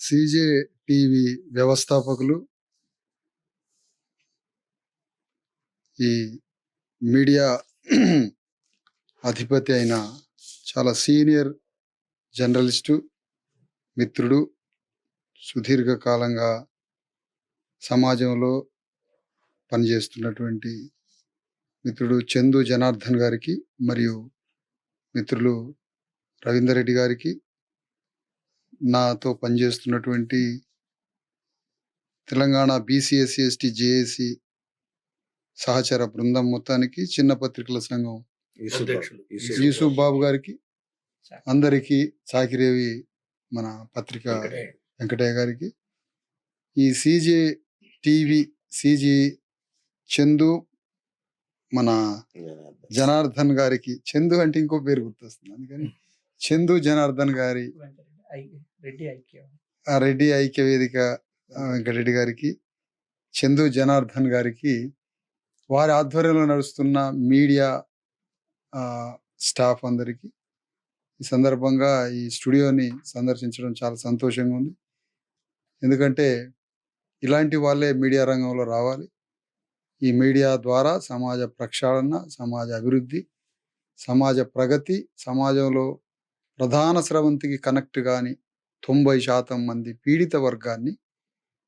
CJ TV వ్యవస్థాపకులు, ఈ media అధిపతి అయిన చాలా సీనియర్ జర్నలిస్టు మిత్రుడు, సుదీర్ఘకాలంగా సమాజంలో పనిచేస్తున్నటువంటి మిత్రుడు చందు జనార్దన్ గారికి, మరియు మిత్రులు రవీందర్ రెడ్డి గారికి, నాతో పనిచేస్తున్నటువంటి Telangana BC SC ST JAC సహచర బృందం మొత్తానికి, చిన్న పత్రికల సంఘం యూసుఫ్ బాబు గారికి, అందరికీ, చాకిరేవి మన పత్రిక వెంకటయ్య గారికి, ఈ సీజే టీవీ సీజీ చందు మన జనార్దన్ గారికి, చందు అంటే ఇంకో పేరు గుర్తొస్తుంది అందుకని చందు జనార్దన్ గారి, రెడ్డి ఐక్య వేదిక వెంకటరెడ్డి గారికి, చందు జనార్దన్ గారికి, వారి ఆధ్వర్యంలో నడుస్తున్న మీడియా స్టాఫ్ అందరికీ ఈ సందర్భంగా ఈ స్టూడియోని సందర్శించడం చాలా సంతోషంగా ఉంది. ఎందుకంటే ఇలాంటి వాళ్ళే మీడియా రంగంలో రావాలి. ఈ మీడియా ద్వారా సమాజ ప్రక్షాళన, సమాజ అభివృద్ధి, సమాజ ప్రగతి, సమాజంలో ప్రధాన స్రవంతికి కనెక్ట్ కాని 90% మంది పీడిత వర్గాన్ని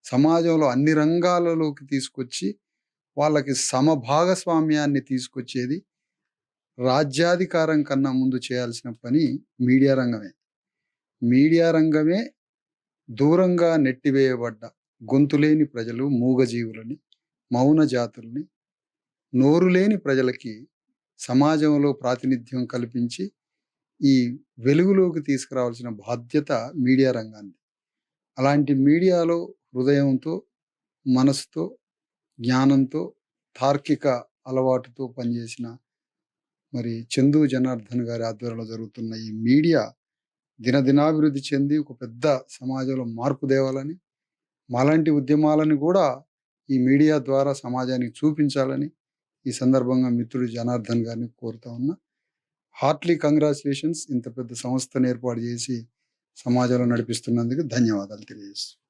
సమాజంలో అన్ని రంగాలలోకి తీసుకొచ్చి వాళ్ళకి సమభాగస్వామ్యాన్ని తీసుకొచ్చేది రాజ్యాధికారం కన్నా ముందు చేయాల్సిన పని మీడియా రంగమే. మీడియా రంగమే దూరంగా నెట్టివేయబడ్డ గొంతులేని ప్రజలు, మూగజీవులని, మౌన జాతుల్ని, నోరు లేని ప్రజలకి సమాజంలో ప్రాతినిధ్యం కల్పించి ఈ వెలుగులోకి తీసుకురావాల్సిన బాధ్యత మీడియా రంగాన్ని. అలాంటి మీడియాలో హృదయంతో, మనసుతో, జ్ఞానంతో, తార్కిక అలవాటుతో పనిచేసిన మరి చందు జనార్దన్ గారి ఆధ్వర్యంలో జరుగుతున్న ఈ మీడియా దినదినాభివృద్ధి చెంది ఒక పెద్ద సమాజంలో మార్పు తేవాలని, మాలాంటి ఉద్యమాలను కూడా ఈ మీడియా ద్వారా సమాజానికి చూపించాలని ఈ సందర్భంగా మిత్రుడు జనార్దన్ గారిని కోరుతా ఉన్నా. Hartley congratulations. ఇంత పెద్ద సంస్థను ఏర్పాటు చేసి సమాజంలో నడిపిస్తున్నందుకు ధన్యవాదాలు తెలియజేస్తున్నాను.